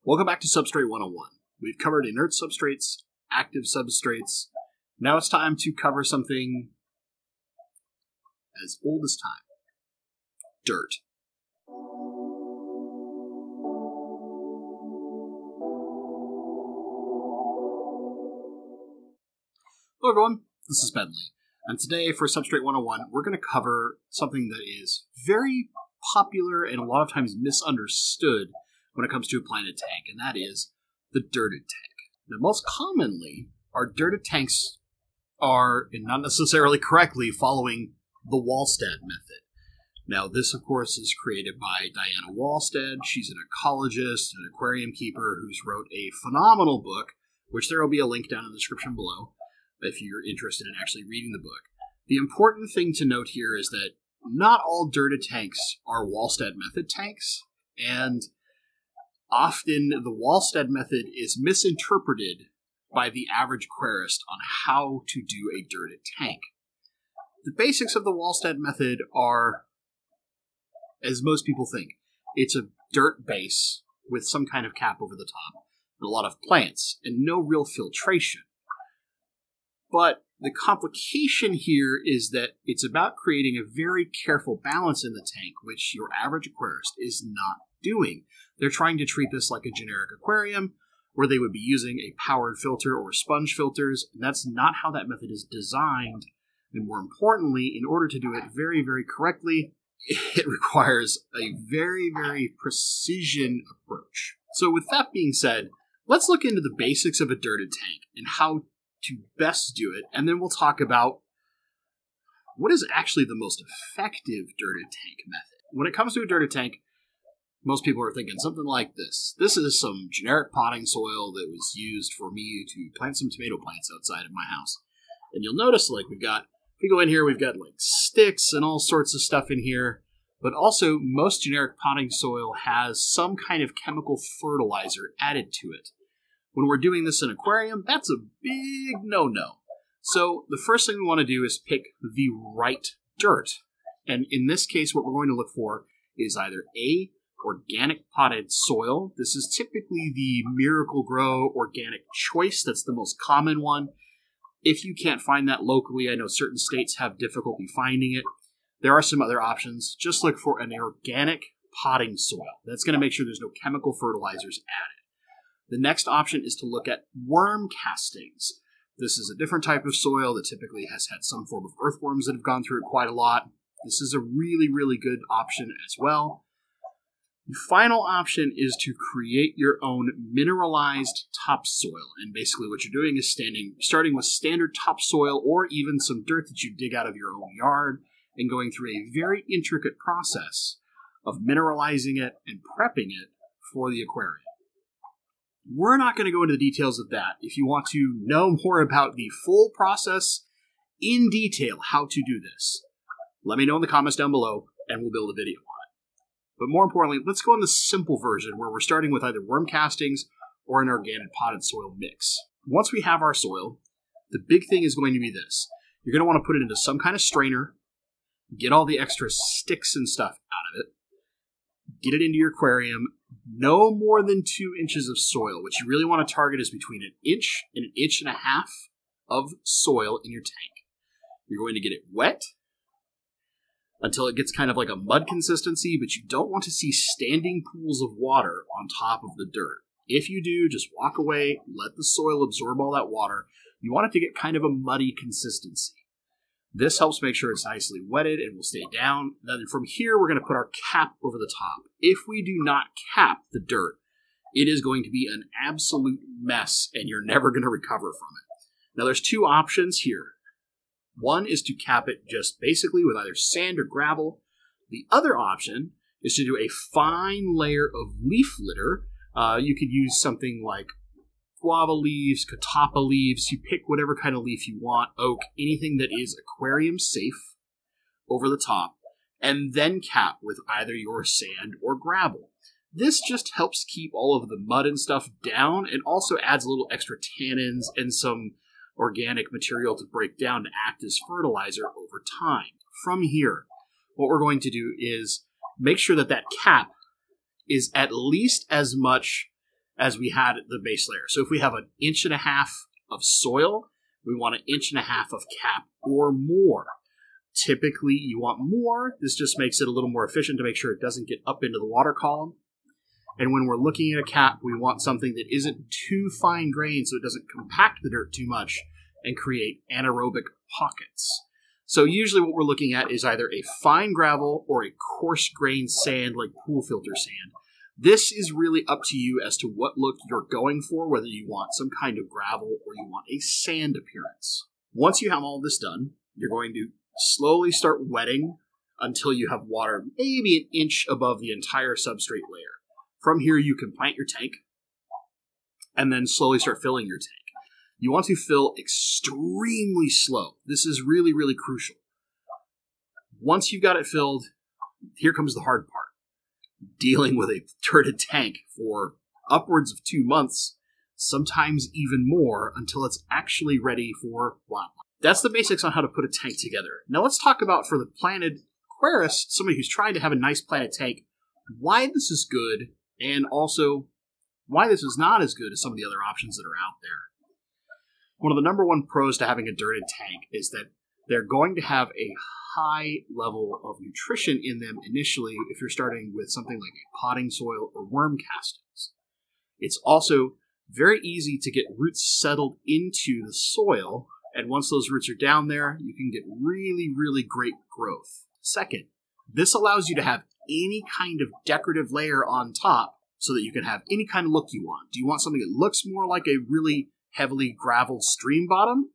Welcome back to Substrate 101. We've covered inert substrates, active substrates. Now it's time to cover something as old as time. Dirt. Hello everyone, this is Bentley, and today for Substrate 101 we're going to cover something that is very popular and a lot of times misunderstood when it comes to applying a tank, and that is the dirted tank. Now, most commonly, our dirted tanks are, and not necessarily correctly, following the Wallstead method. Now, this, of course, is created by Diana Wallstead. She's an ecologist, an aquarium keeper, who's wrote a phenomenal book, which there will be a link down in the description below if you're interested in actually reading the book. The important thing to note here is that not all dirted tanks are Wallstead method tanks, and often the Wallstead method is misinterpreted by the average aquarist on how to do a dirted tank. The basics of the Wallstead method are, as most people think, it's a dirt base with some kind of cap over the top, and a lot of plants, and no real filtration. But the complication here is that it's about creating a very careful balance in the tank, which your average aquarist is not doing. They're trying to treat this like a generic aquarium, where they would be using a powered filter or sponge filters, and that's not how that method is designed. And more importantly, in order to do it very, very correctly, it requires a very, very precision approach. So with that being said, let's look into the basics of a dirted tank and how to best do it, and then we'll talk about what is actually the most effective dirted tank method. When it comes to a dirted tank, most people are thinking something like this. This is some generic potting soil that was used for me to plant some tomato plants outside of my house. And you'll notice, like, if we go in here, we've got like sticks and all sorts of stuff in here. But also, most generic potting soil has some kind of chemical fertilizer added to it. When we're doing this in an aquarium, that's a big no-no. So the first thing we want to do is pick the right dirt. And in this case, what we're going to look for is either A, organic potted soil. This is typically the Miracle-Gro organic choice. That's the most common one. If you can't find that locally, I know certain states have difficulty finding it. There are some other options. Just look for an organic potting soil. That's going to make sure there's no chemical fertilizers added. The next option is to look at worm castings. This is a different type of soil that typically has had some form of earthworms that have gone through it quite a lot. This is a really, really good option as well. The final option is to create your own mineralized topsoil. And basically what you're doing is starting with standard topsoil or even some dirt that you dig out of your own yard and going through a very intricate process of mineralizing it and prepping it for the aquarium. We're not going to go into the details of that. If you want to know more about the full process in detail, how to do this, let me know in the comments down below and we'll build a video on it. But more importantly, let's go on the simple version where we're starting with either worm castings or an organic potted soil mix. Once we have our soil, the big thing is going to be this. You're going to want to put it into some kind of strainer, get all the extra sticks and stuff out of it, get it into your aquarium. No more than 2 inches of soil. What you really want to target is between an inch and an inch and a half of soil in your tank. You're going to get it wet until it gets kind of like a mud consistency, but you don't want to see standing pools of water on top of the dirt. If you do, just walk away, let the soil absorb all that water. You want it to get kind of a muddy consistency. This helps make sure it's nicely wetted and will stay down. Then from here, we're going to put our cap over the top. If we do not cap the dirt, it is going to be an absolute mess and you're never going to recover from it. Now, there's 2 options here. One is to cap it just basically with either sand or gravel. The other option is to do a fine layer of leaf litter. You could use something like guava leaves, catappa leaves. You pick whatever kind of leaf you want, oak, anything that is aquarium safe over the top, and then cap with either your sand or gravel. This just helps keep all of the mud and stuff down and also adds a little extra tannins and some organic material to break down to act as fertilizer over time. From here, what we're going to do is make sure that that cap is at least as much as we had the base layer. So if we have 1.5 inches of soil, we want 1.5 inches of cap or more. Typically, you want more. This just makes it a little more efficient to make sure it doesn't get up into the water column. And when we're looking at a cap, we want something that isn't too fine grained so it doesn't compact the dirt too much and create anaerobic pockets. So usually what we're looking at is either a fine gravel or a coarse grained sand like pool filter sand. This is really up to you as to what look you're going for, whether you want some kind of gravel or you want a sand appearance. Once you have all this done, you're going to slowly start wetting until you have water maybe 1 inch above the entire substrate layer. From here, you can plant your tank and then slowly start filling your tank. You want to fill extremely slow. This is really, really crucial. Once you've got it filled, here comes the hard part. Dealing with a turreted tank for upwards of 2 months, sometimes even more, until it's actually ready for wildlife. That's the basics on how to put a tank together. Now let's talk about, for the planted aquarist, somebody who's trying to have a nice planted tank, why this is good, and also why this is not as good as some of the other options that are out there. One of the number one pros to having a dirted tank is that they're going to have a high level of nutrition in them initially if you're starting with something like a potting soil or worm castings. It's also very easy to get roots settled into the soil, and once those roots are down there, you can get really, really great growth. Second, this allows you to have any kind of decorative layer on top so that you can have any kind of look you want. Do you want something that looks more like a really heavily graveled stream bottom?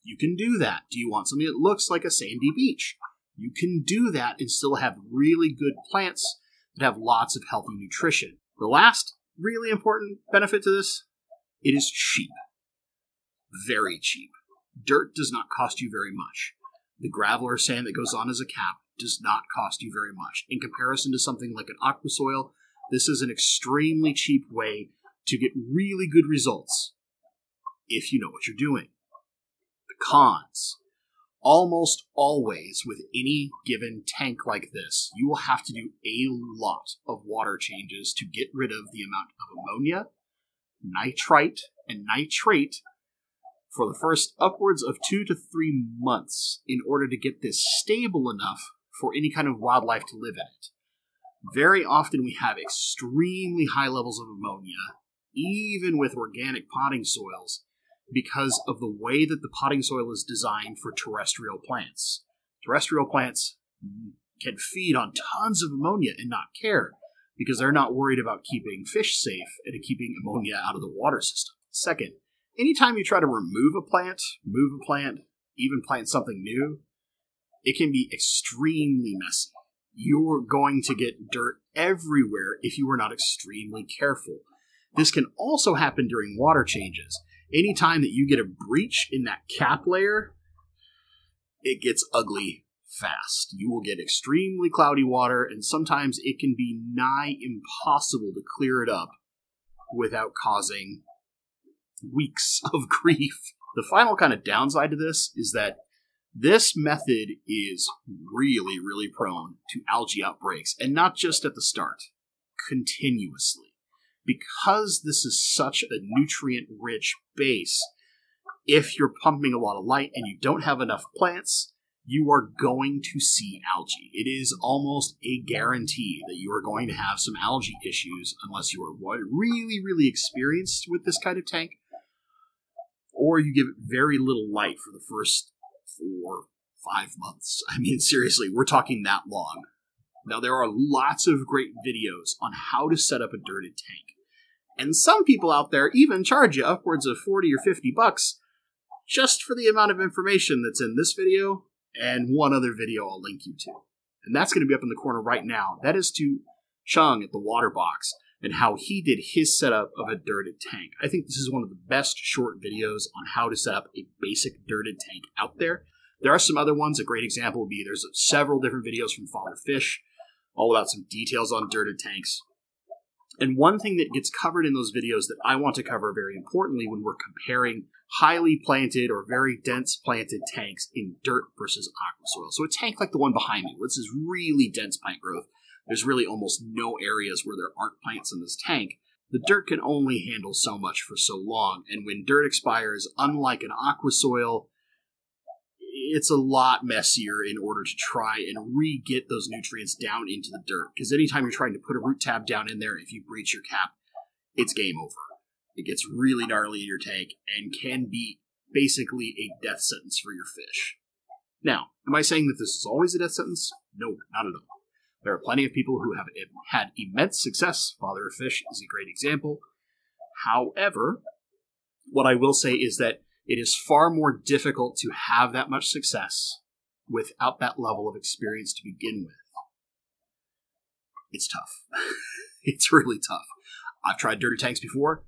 You can do that. Do you want something that looks like a sandy beach? You can do that and still have really good plants that have lots of healthy nutrition. The last really important benefit to this, it is cheap. Very cheap. Dirt does not cost you very much. The gravel or sand that goes on as a cap does not cost you very much. In comparison to something like an aqua soil, this is an extremely cheap way to get really good results if you know what you're doing. The cons. Almost always with any given tank like this, you will have to do a lot of water changes to get rid of the amount of ammonia, nitrite, and nitrate for the first upwards of 2 to 3 months in order to get this stable enough for any kind of wildlife to live in it. Very often we have extremely high levels of ammonia, even with organic potting soils, because of the way that the potting soil is designed for terrestrial plants. Terrestrial plants can feed on tons of ammonia and not care, because they're not worried about keeping fish safe and keeping ammonia out of the water system. Second, anytime you try to remove a plant, move a plant, even plant something new, it can be extremely messy. You're going to get dirt everywhere if you are not extremely careful. This can also happen during water changes. Anytime that you get a breach in that cap layer, it gets ugly fast. You will get extremely cloudy water, and sometimes it can be nigh impossible to clear it up without causing weeks of grief. The final kind of downside to this is that this method is really, really prone to algae outbreaks, and not just at the start, continuously. Because this is such a nutrient-rich base, if you're pumping a lot of light and you don't have enough plants, you are going to see algae. It is almost a guarantee that you are going to have some algae issues unless you are really, really experienced with this kind of tank, or you give it very little light for the first 4, 5 months. I mean, seriously, we're talking that long. Now, there are lots of great videos on how to set up a dirted tank. And some people out there even charge you upwards of 40 or 50 bucks just for the amount of information that's in this video and one other video I'll link you to. And that's going to be up in the corner right now. That is to Chung at the Water Box and how he did his setup of a dirted tank. I think this is one of the best short videos on how to set up a basic dirted tank out there. There are some other ones. A great example would be there's several different videos from Father Fish all about some details on dirted tanks. And one thing that gets covered in those videos that I want to cover very importantly when we're comparing highly planted or very dense planted tanks in dirt versus aqua soil. So a tank like the one behind me, where this is really dense plant growth, there's really almost no areas where there aren't plants in this tank. the dirt can only handle so much for so long, and when dirt expires, unlike an aqua soil, it's a lot messier in order to try and re-get those nutrients down into the dirt. Because anytime you're trying to put a root tab down in there, if you breach your cap, it's game over. It gets really gnarly in your tank and can be basically a death sentence for your fish. Now, am I saying that this is always a death sentence? No, not at all. There are plenty of people who have had immense success. Father of Fish is a great example. However, what I will say is that it is far more difficult to have that much success without that level of experience to begin with. It's tough. It's really tough. I've tried dirty tanks before.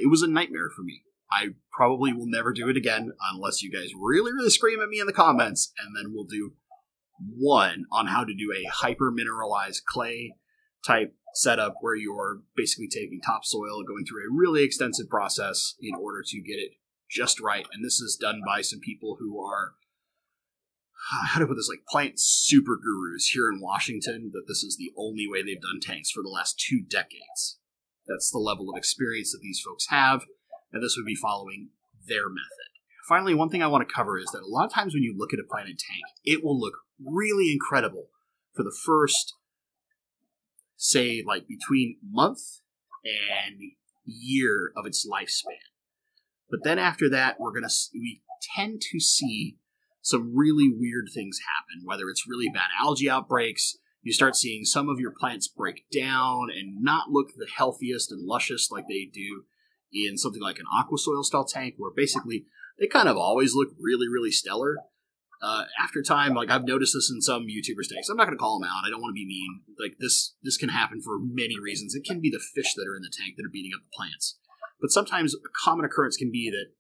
It was a nightmare for me. I probably will never do it again unless you guys really, really scream at me in the comments, and then we'll do one on how to do a hyper-mineralized clay type setup where you're basically taking topsoil, going through a really extensive process in order to get it just right. And this is done by some people who are, how to put this, like plant super gurus here in Washington, that this is the only way they've done tanks for the last 2 decades. That's the level of experience that these folks have, and this would be following their method. Finally, one thing I want to cover is that a lot of times when you look at a planted tank, it will look really incredible for the first, say, like between month and year of its lifespan. But then after that, we tend to see some really weird things happen, whether it's really bad algae outbreaks. You start seeing some of your plants break down and not look the healthiest and luscious like they do in something like an aqua soil style tank, where basically they kind of always look really, really stellar. After time, like I've noticed this in some YouTubers' tanks. I'm not going to call them out. I don't want to be mean. Like this can happen for many reasons. It can be the fish that are in the tank that are beating up the plants. But sometimes a common occurrence can be that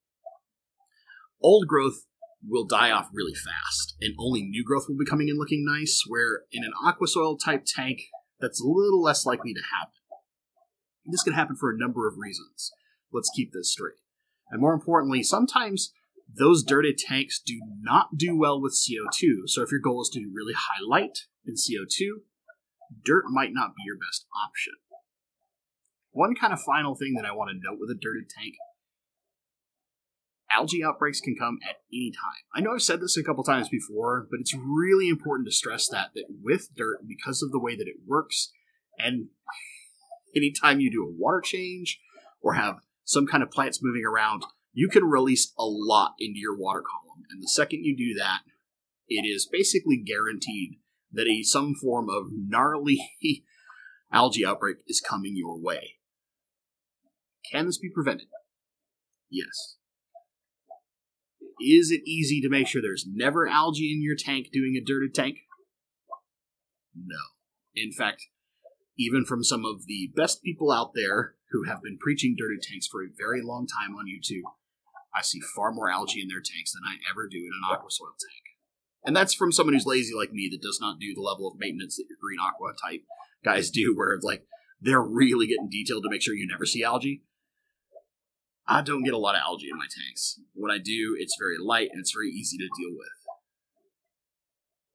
old growth will die off really fast, and only new growth will be coming in looking nice, where in an aqua soil type tank, that's a little less likely to happen. This can happen for a number of reasons. Let's keep this straight. And more importantly, sometimes those dirty tanks do not do well with CO2. So if your goal is to do really high light in CO2, dirt might not be your best option. One kind of final thing that I want to note with a dirty tank: algae outbreaks can come at any time. I know I've said this a couple times before, but it's really important to stress that with dirt, because of the way that it works, and anytime you do a water change or have some kind of plants moving around, you can release a lot into your water column. And the second you do that, it is basically guaranteed that some form of gnarly algae outbreak is coming your way. Can this be prevented? Yes. Is it easy to make sure there's never algae in your tank doing a dirty tank? No. In fact, even from some of the best people out there who have been preaching dirty tanks for a very long time on YouTube, I see far more algae in their tanks than I ever do in an aqua soil tank. And that's from someone who's lazy like me, that does not do the level of maintenance that your green aqua type guys do, where it's like they're really getting detailed to make sure you never see algae. I don't get a lot of algae in my tanks. When I do, it's very light and it's very easy to deal with.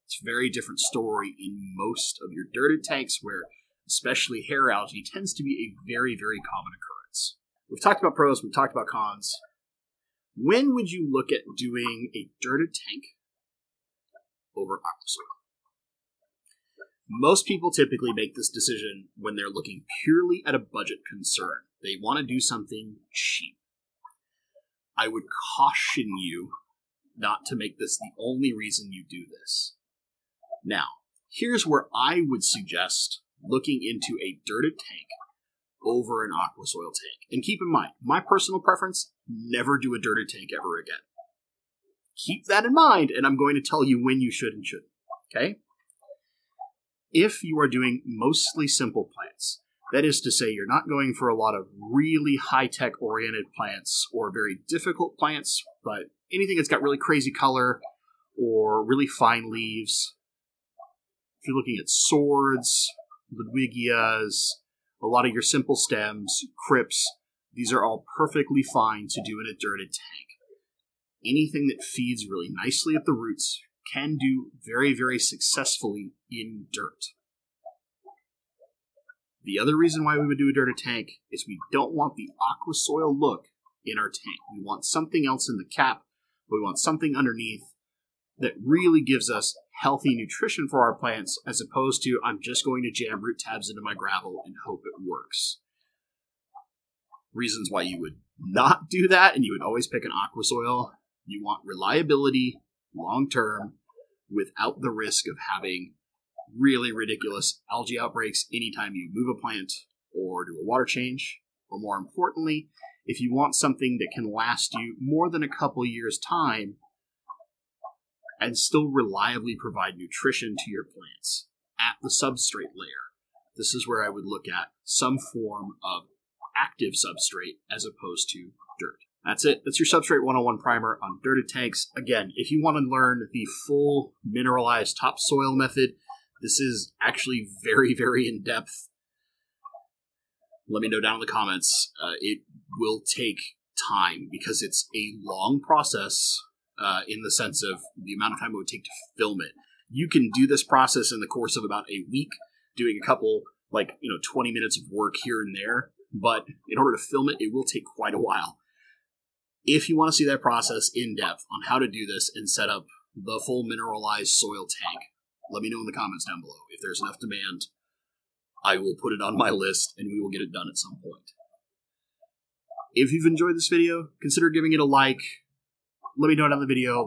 It's a very different story in most of your dirted tanks, where especially hair algae tends to be a very, very common occurrence. We've talked about pros, we've talked about cons. When would you look at doing a dirted tank over aqua soil? Most people typically make this decision when they're looking purely at a budget concern. They want to do something cheap. I would caution you not to make this the only reason you do this. Now, here's where I would suggest looking into a dirted tank over an aqua soil tank. And keep in mind, my personal preference, never do a dirted tank ever again. Keep that in mind, and I'm going to tell you when you should and shouldn't. Okay? If you are doing mostly simple plants, that is to say, you're not going for a lot of really high-tech oriented plants or very difficult plants, but anything that's got really crazy color or really fine leaves. If you're looking at swords, Ludwigias, a lot of your simple stems, crypts, these are all perfectly fine to do in a dirted tank. Anything that feeds really nicely at the roots can do very, very successfully in dirt. The other reason why we would do a dirted tank is we don't want the aqua soil look in our tank. We want something else in the cap. We want something underneath that really gives us healthy nutrition for our plants, as opposed to I'm just going to jam root tabs into my gravel and hope it works. Reasons why you would not do that, and you would always pick an aqua soil. You want reliability long term without the risk of having really ridiculous algae outbreaks anytime you move a plant or do a water change. Or more importantly, if you want something that can last you more than a couple years' time and still reliably provide nutrition to your plants at the substrate layer, this is where I would look at some form of active substrate as opposed to dirt. That's it. That's your Substrate 101 primer on dirted tanks. Again, if you want to learn the full mineralized topsoil method, this is actually very, very in-depth. Let me know down in the comments. It will take time because it's a long process in the sense of the amount of time it would take to film it. You can do this process in the course of about a week, doing a couple, 20 minutes of work here and there. But in order to film it, it will take quite a while. If you want to see that process in depth on how to do this and set up the full mineralized soil tank, let me know in the comments down below. If there's enough demand, I will put it on my list and we will get it done at some point. If you've enjoyed this video, consider giving it a like. Let me know down the video,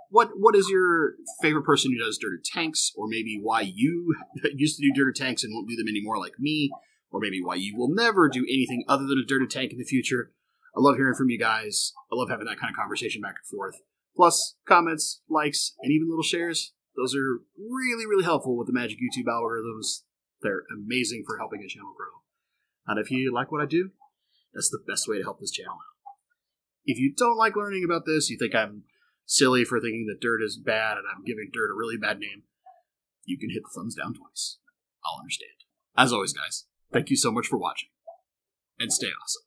what is your favorite person who does dirted tanks, or maybe why you used to do dirted tanks and won't do them anymore like me, or maybe why you will never do anything other than a dirted tank in the future. I love hearing from you guys. I love having that kind of conversation back and forth. Plus, comments, likes, and even little shares. Those are really, really helpful with the magic YouTube algorithms. They're amazing for helping a channel grow. And if you like what I do, that's the best way to help this channel out. If you don't like learning about this, you think I'm silly for thinking that dirt is bad and I'm giving dirt a really bad name, you can hit the thumbs down twice. I'll understand. As always, guys, thank you so much for watching. And stay awesome.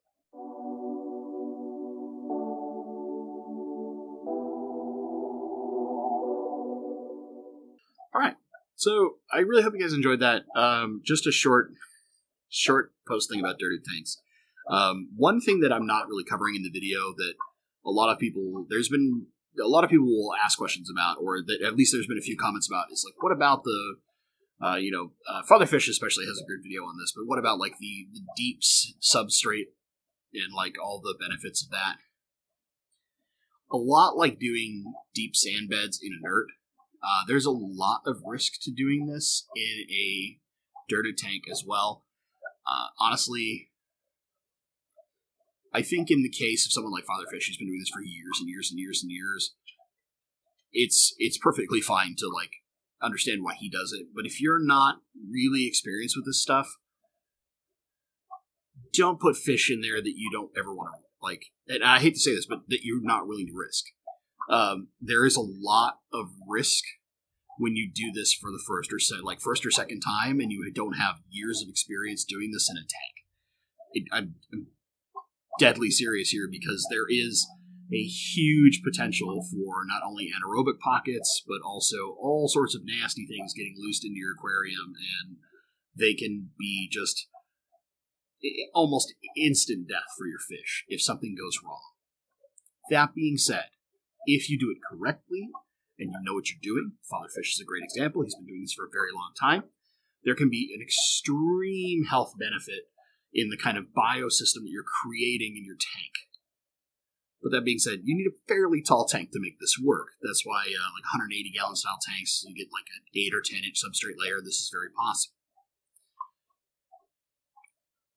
Alright, so I really hope you guys enjoyed that. Just a short post thing about dirted tanks. One thing that I'm not really covering in the video that a lot of people will ask questions about, or that at least there's been a few comments about, is what about the, Fatherfish especially has a good video on this, but what about the deep substrate and all the benefits of that? A lot like doing deep sand beds in inert. There's a lot of risk to doing this in a dirted tank as well. Honestly, I think in the case of someone like Fatherfish, who's been doing this for years and years and years and years, it's perfectly fine to understand why he does it. But if you're not really experienced with this stuff, don't put fish in there that you don't ever want to and I hate to say this, but that you're not willing to risk. There is a lot of risk when you do this for the first or second time, and you don't have years of experience doing this in a tank. I'm deadly serious here, because there is a huge potential for not only anaerobic pockets, but also all sorts of nasty things getting loosed into your aquarium, and they can be just almost instant death for your fish if something goes wrong. That being said, if you do it correctly and you know what you're doing, Fatherfish is a great example. He's been doing this for a very long time. There can be an extreme health benefit in the kind of biosystem that you're creating in your tank. But that being said, you need a fairly tall tank to make this work. That's why 180 gallon style tanks, you get an 8 or 10 inch substrate layer. This is very possible.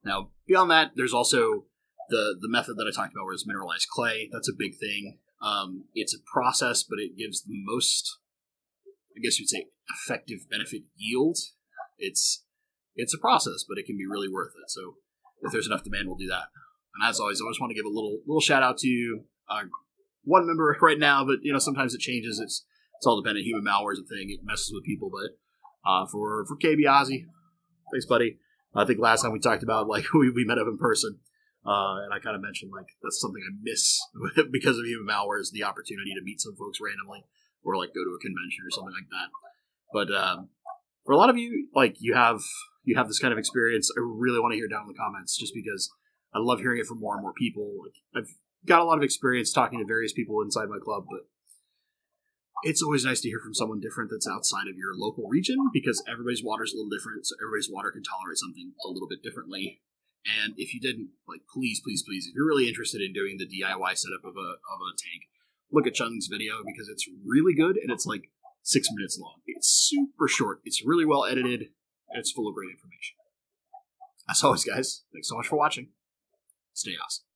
Now, beyond that, there's also the method that I talked about, where it's mineralized clay. That's a big thing. It's a process, but it gives the most, I guess you'd say, effective benefit yield. It's a process, but it can be really worth it. So if there's enough demand, we'll do that. And as always, I just want to give a little shout out to one member right now, but sometimes it changes. It's all dependent. Human malware is a thing; it messes with people. But for KB Ozzy, thanks, buddy. I think last time we talked about we met up in person, and I kind of mentioned that's something I miss because of human malware, is the opportunity to meet some folks randomly, or go to a convention or something like that. But For a lot of you, like, you have this kind of experience, I really want to hear down in the comments, just because I love hearing it from more and more people. Like, I've got a lot of experience talking to various people inside my club, but it's always nice to hear from someone different that's outside of your local region, because everybody's water is a little different, so everybody's water can tolerate something a little bit differently. And if you didn't, like, please, please, please, if you're really interested in doing the DIY setup of a tank, look at Chung's video, because it's really good, and it's like 6 minutes long. It's super short, it's really well edited, and it's full of great information. As always, guys, thanks so much for watching. Stay awesome.